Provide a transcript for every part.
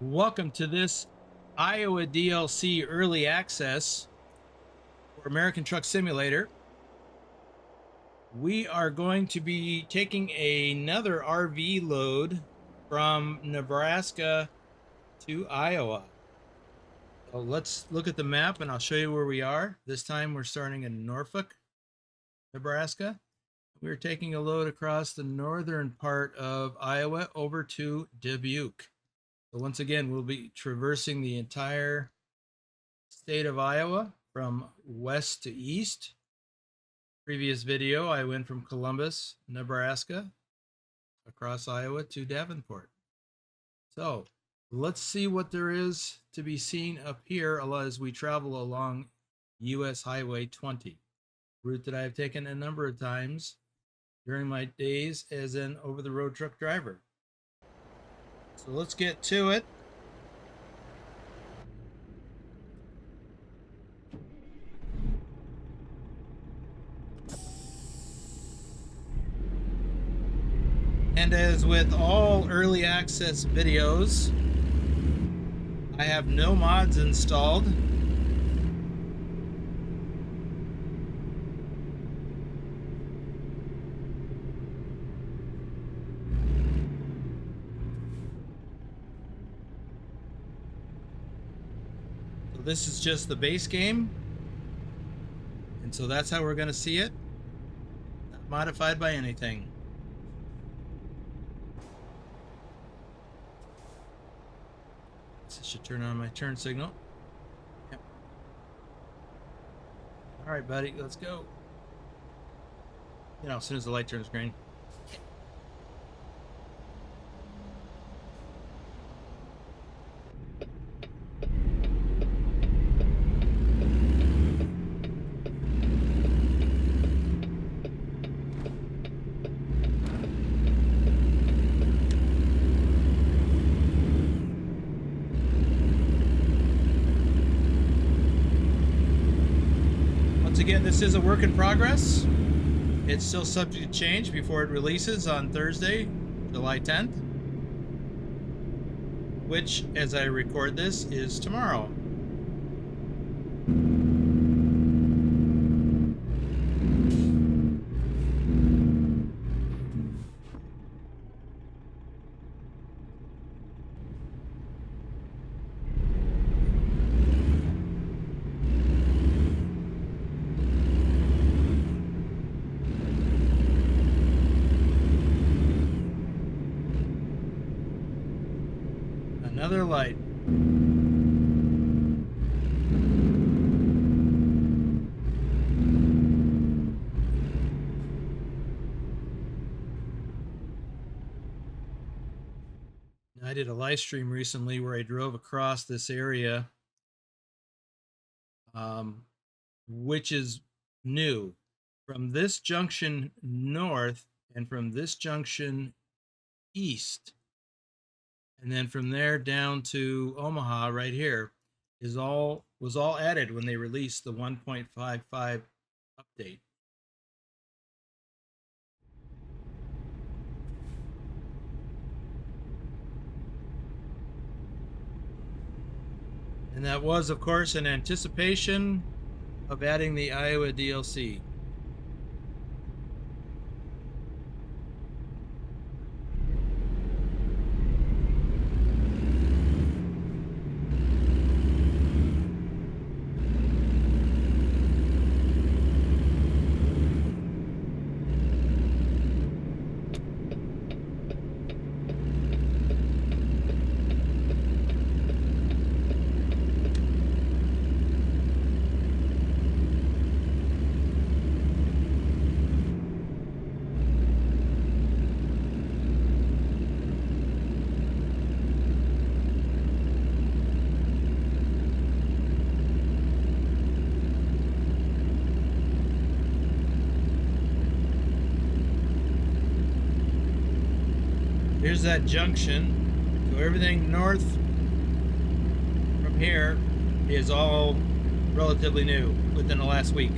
Welcome to this Iowa DLC early access for American Truck Simulator. We are going to be taking another RV load from Nebraska to Iowa. So let's look at the map and I'll show you where we are. This time we're starting in Norfolk, Nebraska. We're taking a load across the northern part of Iowa over to Dubuque. So once again, we'll be traversing the entire state of Iowa from west to east. Previous video, I went from Columbus, Nebraska, across Iowa to Davenport. So let's see what there is to be seen up here as we travel along US Highway 20, route that I have taken a number of times during my days as an over-the-road truck driver. So let's get to it. And as with all early access videos, I have no mods installed. So this is just the base game. And so that's how we're going to see it. Not modified by anything. This should turn on my turn signal. Yep. All right, buddy, let's go. You know, as soon as the light turns green. Again, this is a work in progress. It's still subject to change before it releases on Thursday, July 10th, which, as I record this, is tomorrow. Another light. I did a live stream recently where I drove across this area, which is new. From this junction north and from this junction east, and then from there down to Omaha right here was all added when they released the 1.55 update. And that was, of course, in anticipation of adding the Iowa DLC. Here's that junction. So everything north from here is all relatively new within the last week.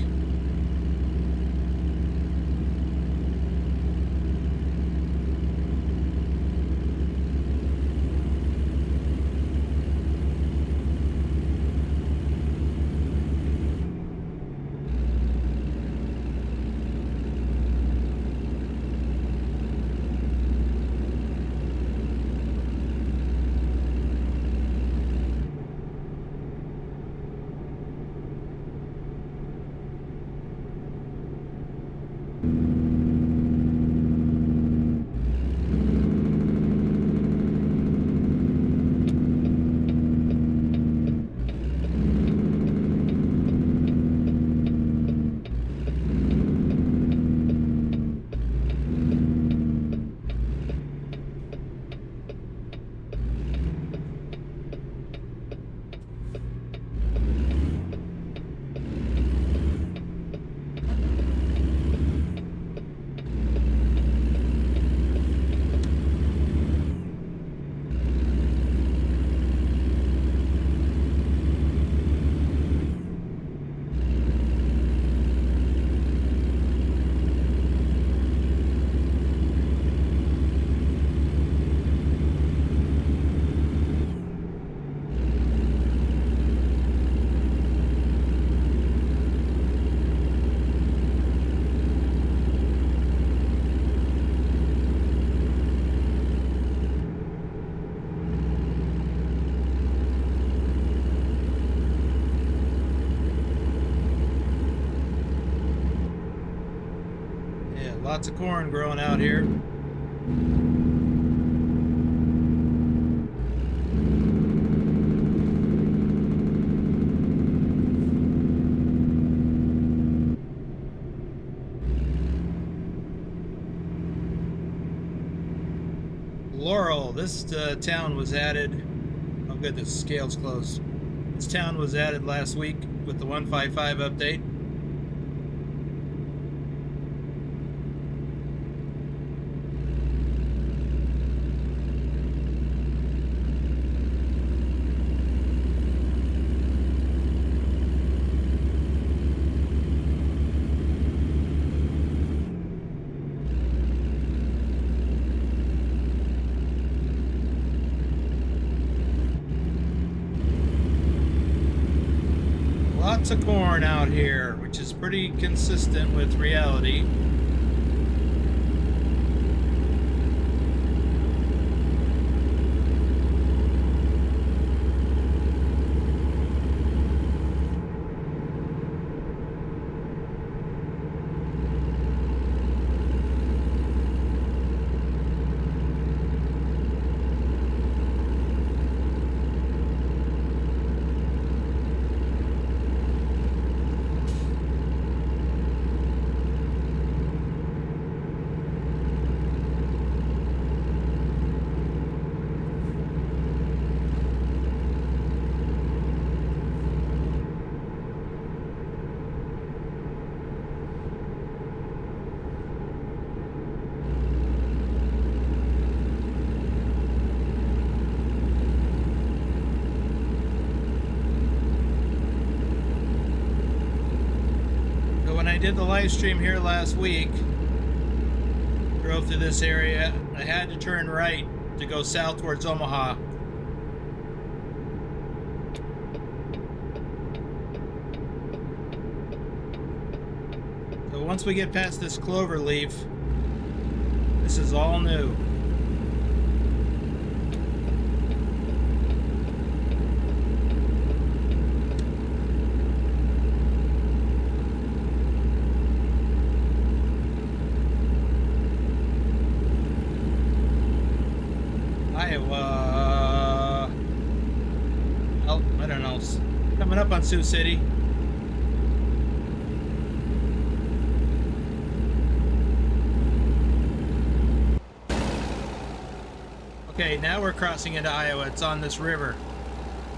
Lots of corn growing out here. Laurel, this town was added. Oh good, the scale's closed. This town was added last week with the 155 update. Lots of corn out here, which is pretty consistent with reality. When I did the live stream here last week, drove through this area, I had to turn right to go south towards Omaha. So once we get past this clover leaf, this is all new. Iowa. Oh, I don't know. Coming up on Sioux City. Okay, now we're crossing into Iowa. It's on this river,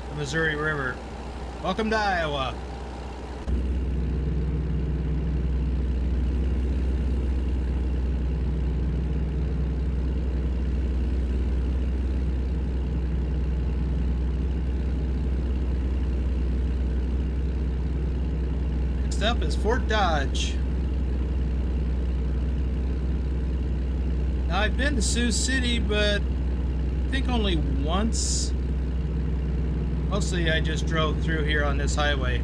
the Missouri River. Welcome to Iowa. Next up is Fort Dodge. Now I've been to Sioux City, but I think only once. Mostly I just drove through here on this highway.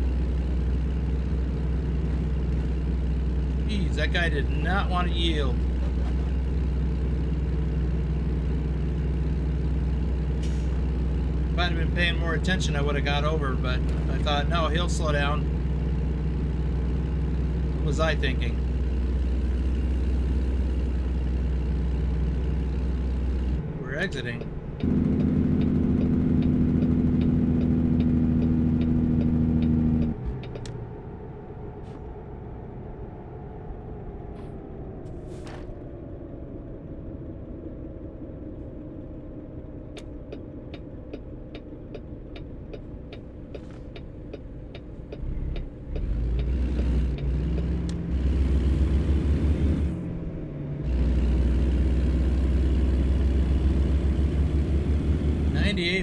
Jeez, that guy did not want to yield. If I'd have been paying more attention, I would have got over, but I thought, no, he'll slow down. What was I thinking? We're exiting.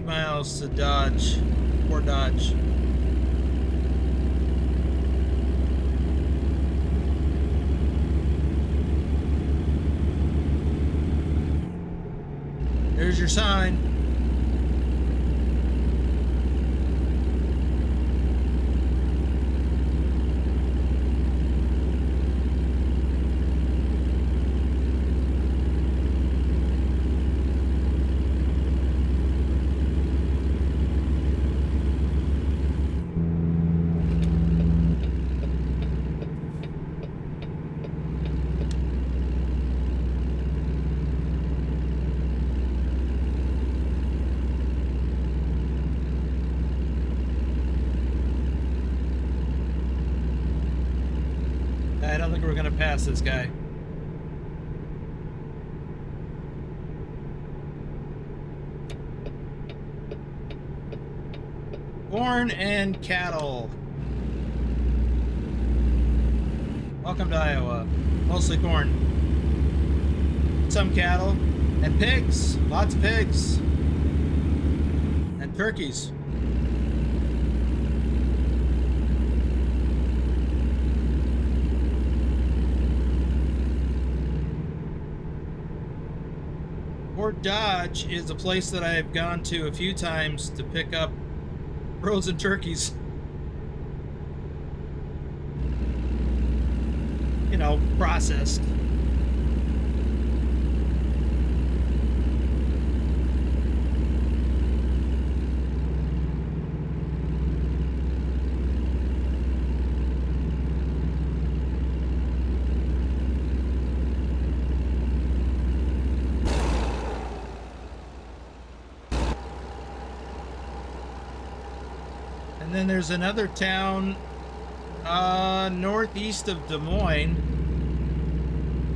Miles to Dodge, Fort Dodge. There's your sign. we're gonna pass this guy. Corn and cattle. Welcome to Iowa. Mostly corn. Some cattle. And pigs. Lots of pigs. And turkeys. Fort Dodge is a place that I have gone to a few times to pick up frozen turkeys. You know, processed. And then there's another town northeast of Des Moines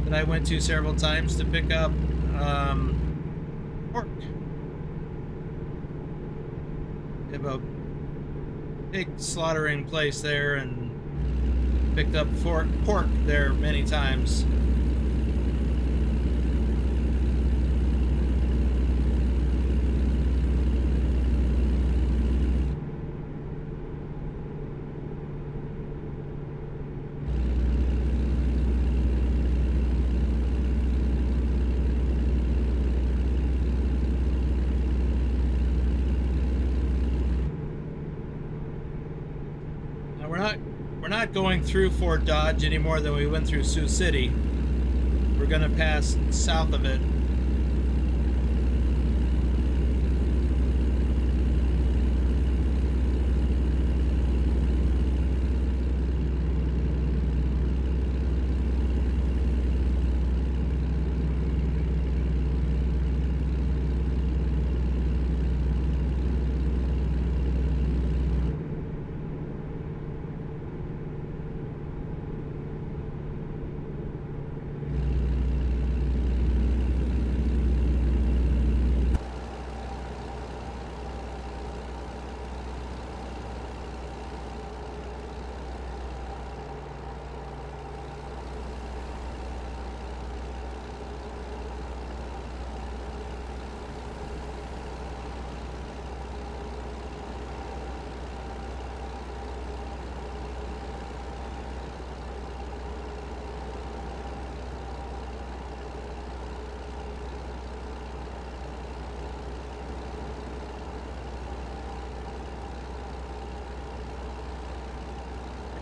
that I went to several times to pick up pork. They have a big slaughtering place there, and picked up pork there many times. We're not going through Fort Dodge any more than we went through Sioux City. We're gonna pass south of it.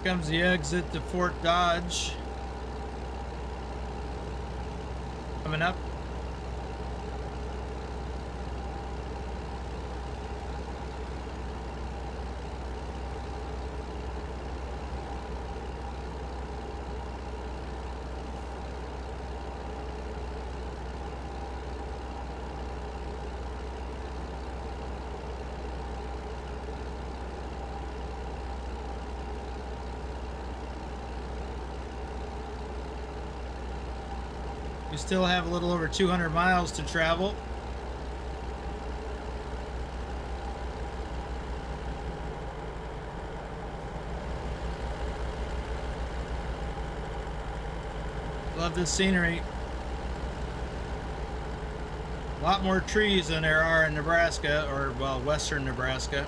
Here comes the exit to Fort Dodge. Coming up. We still have a little over 200 miles to travel. Love this scenery. A lot more trees than there are in Nebraska, or well, western Nebraska.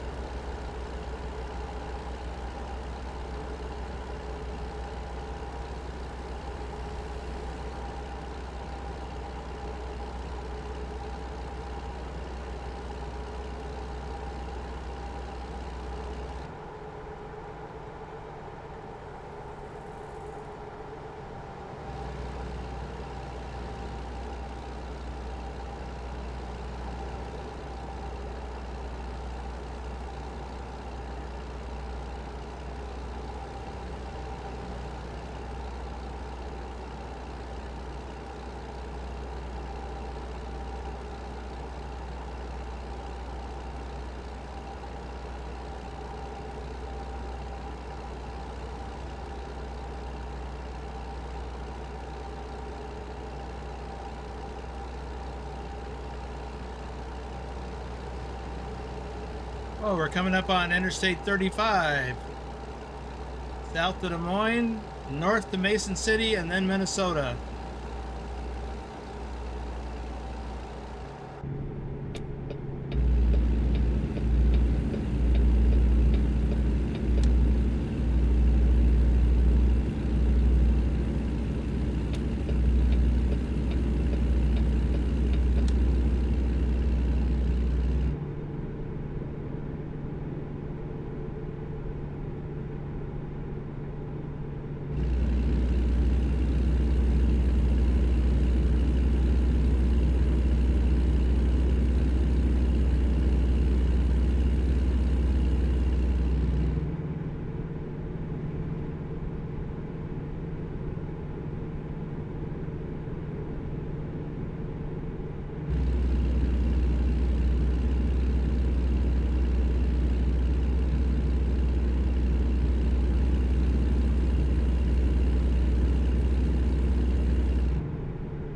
Oh, we're coming up on Interstate 35. South to Des Moines, north to Mason City, and then Minnesota.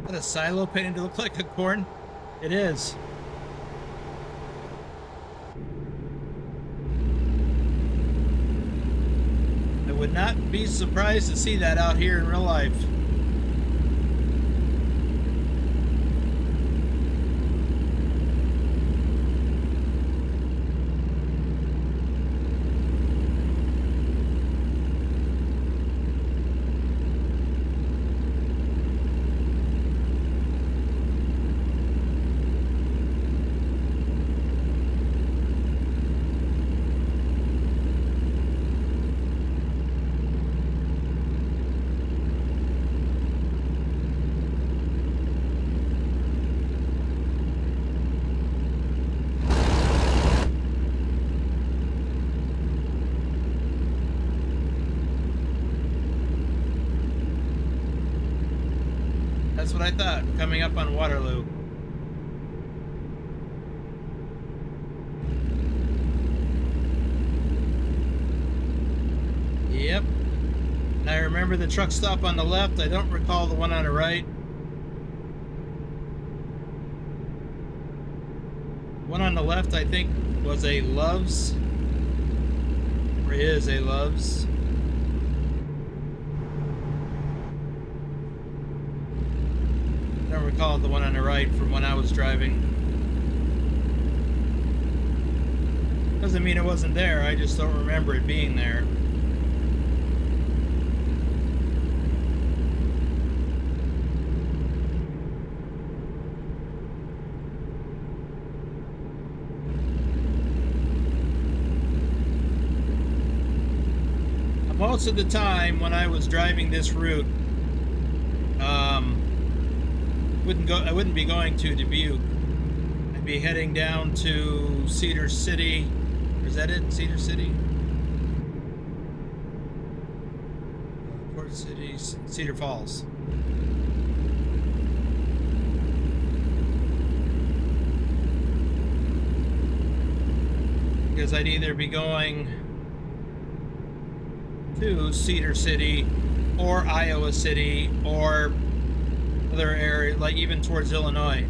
Is that a silo painted to look like a corn? It is. I would not be surprised to see that out here in real life. That's what I thought, coming up on Waterloo. Yep. And I remember the truck stop on the left. I don't recall the one on the right. One on the left, I think, was a Love's. Or is a Love's. I don't recall the one on the right from when I was driving. Doesn't mean it wasn't there, I just don't remember it being there. Most of the time when I was driving this route, I wouldn't be going to Dubuque. I'd be heading down to Cedar City. Or is that it? Cedar City? Port City, Cedar Falls. Because I'd either be going to Cedar City or Iowa City or other areas, like even towards Illinois.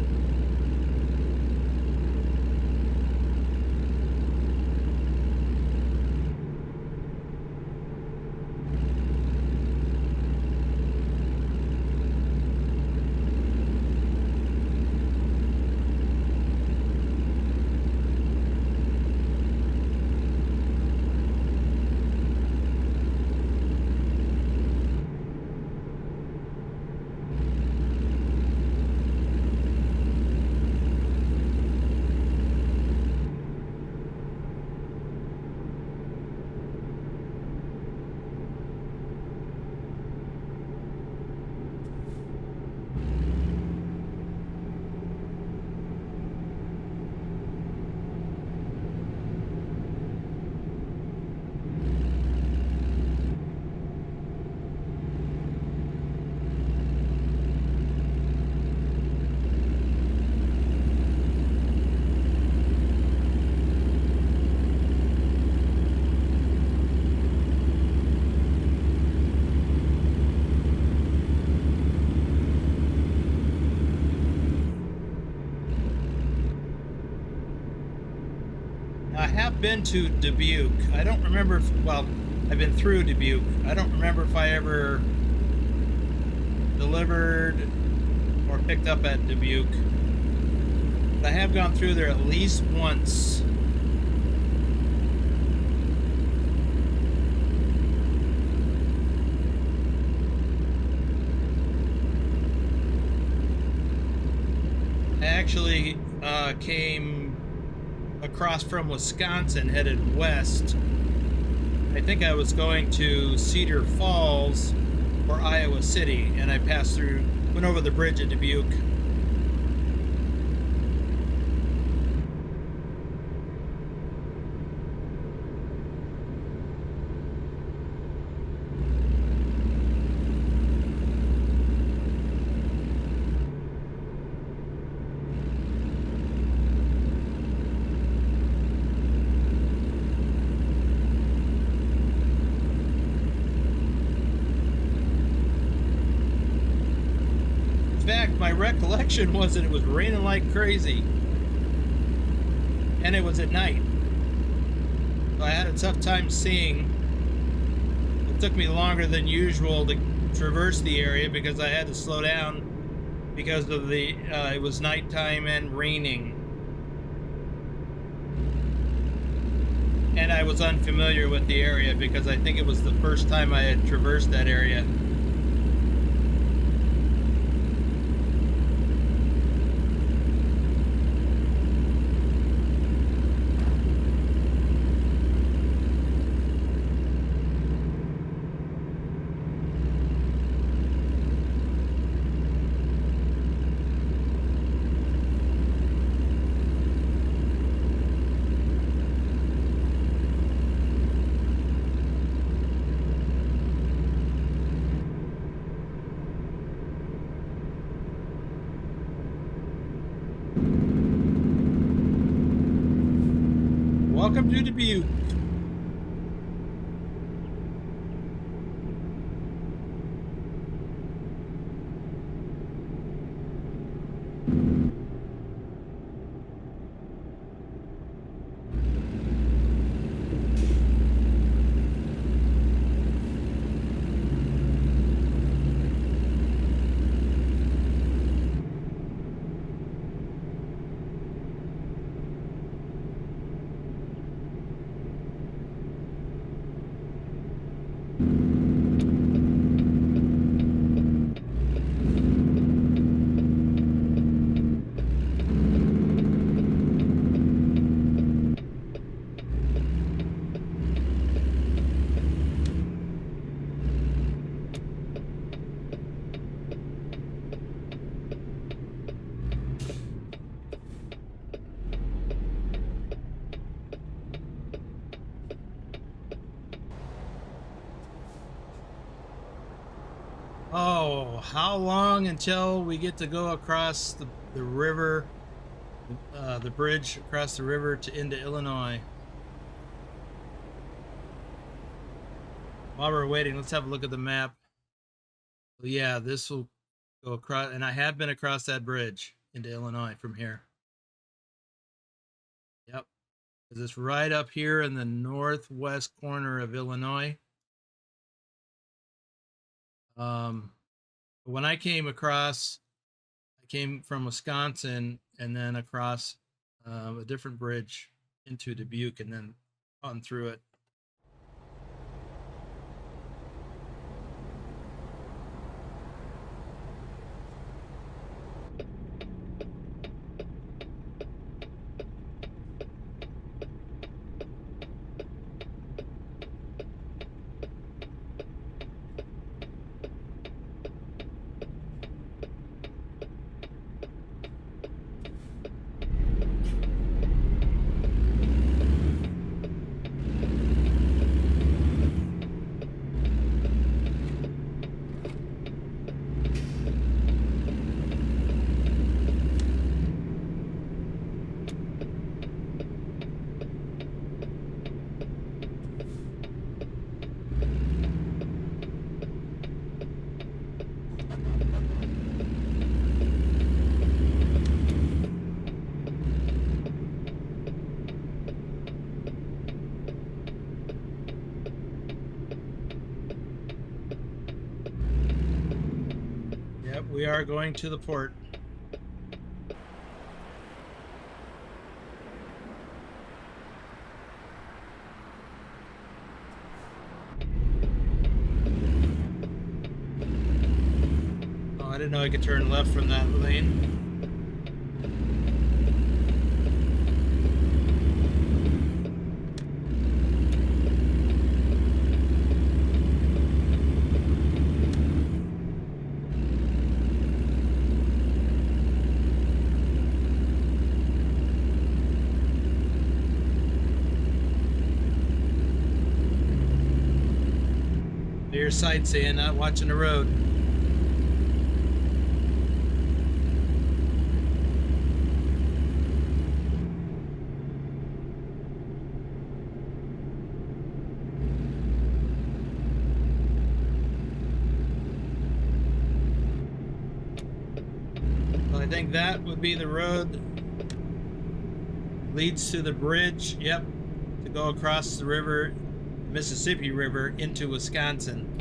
I have been to Dubuque. I don't remember if, well, I've been through Dubuque. I don't remember if I ever delivered or picked up at Dubuque. But I have gone through there at least once. I actually came across from Wisconsin, headed west. I think I was going to Cedar Falls or Iowa City, and I passed through, went over the bridge at Dubuque. My recollection was that it was raining like crazy, and it was at night, so I had a tough time seeing. It took me longer than usual to traverse the area because I had to slow down because of the it was nighttime and raining, and I was unfamiliar with the area because I think it was the first time I had traversed that area. Welcome to Dubuque. Oh, how long until we get to go across the river, the bridge across the river into Illinois? While we're waiting, let's have a look at the map. Yeah, this will go across, and I have been across that bridge into Illinois from here. Yep, because it's right up here in the northwest corner of Illinois. When I came across, I came from Wisconsin and then across a different bridge into Dubuque and then on through it. we are going to the port. Oh, I didn't know I could turn left from that lane. You're sightseeing, not watching the road. Well, I think that would be the road leads to the bridge. Yep, to go across the river, Mississippi River, into Wisconsin.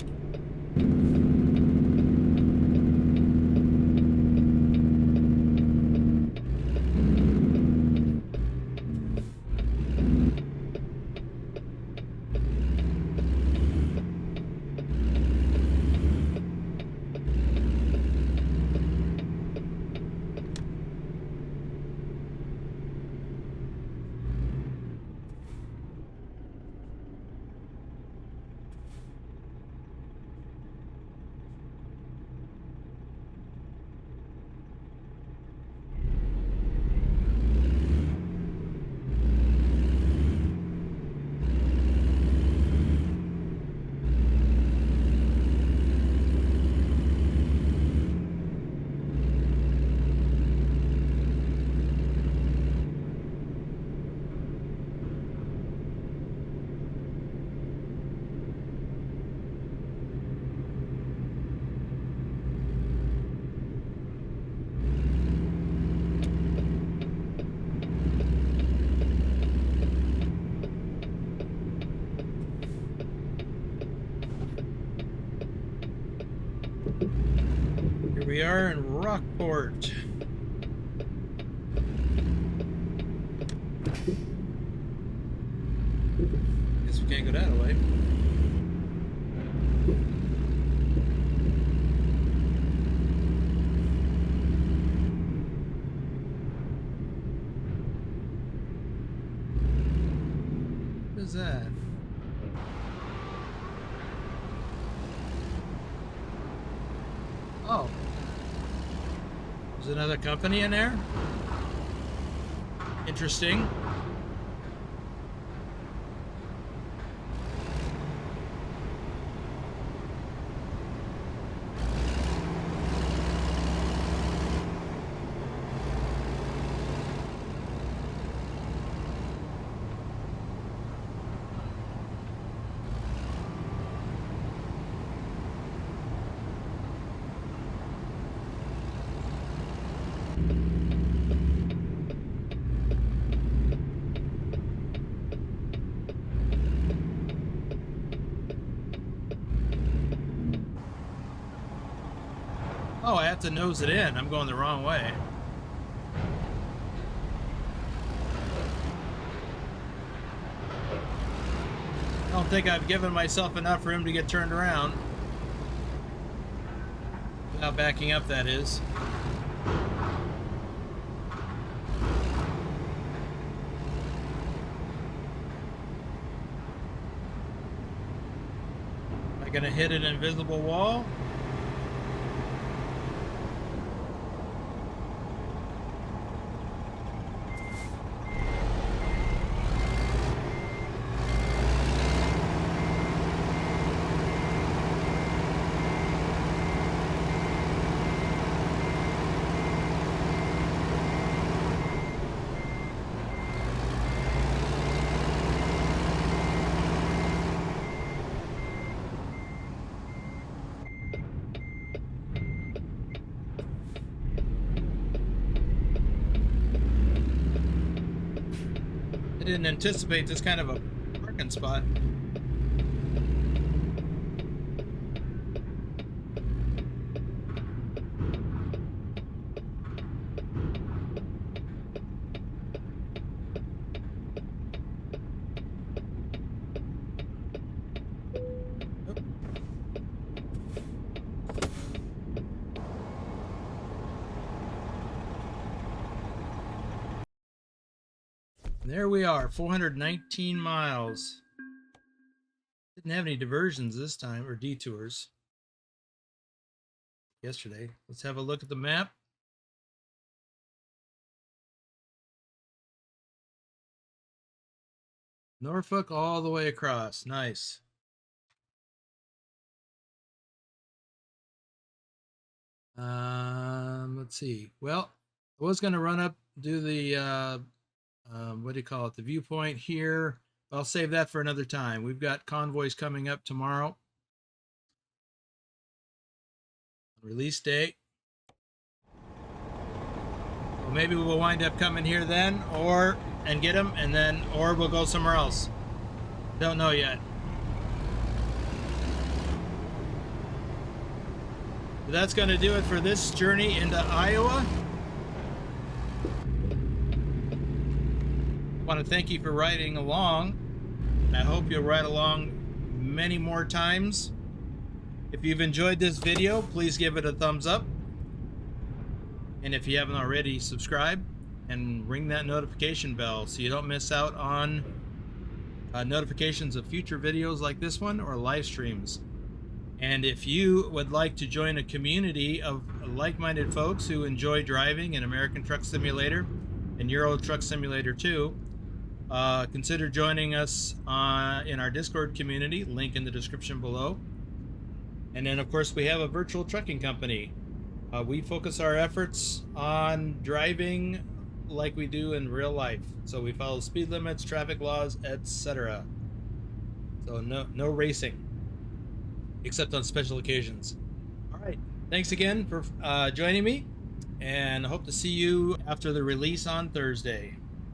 Here we are in Rockport. Guess we can't go that way. What is that? Oh. There's another company in there? Interesting. Oh, I have to nose it in. I'm going the wrong way. I don't think I've given myself enough room to get turned around. Without backing up, that is. Am I gonna hit an invisible wall? Didn't anticipate this kind of a parking spot. there we are, 419 miles. Didn't have any diversions this time, or detours. Yesterday. Let's have a look at the map. Norfolk all the way across. Nice. Let's see. Well, I was going to run up, do the, what do you call it? The viewpoint here. I'll save that for another time. We've got convoys coming up tomorrow. Release date. Well, maybe we'll wind up coming here then, and get them, and then, or we'll go somewhere else. Don't know yet. But that's going to do it for this journey into Iowa. I want to thank you for riding along. I hope you'll ride along many more times. If you've enjoyed this video, please give it a thumbs up. And if you haven't already, subscribe and ring that notification bell so you don't miss out on notifications of future videos like this one or live streams. And if you would like to join a community of like-minded folks who enjoy driving in American Truck Simulator and Euro Truck Simulator 2, consider joining us in our Discord community, link in the description below. And then, of course, we have a virtual trucking company. We focus our efforts on driving like we do in real life. So we follow speed limits, traffic laws, etc. So no racing, except on special occasions. All right. Thanks again for joining me, and I hope to see you after the release on Thursday.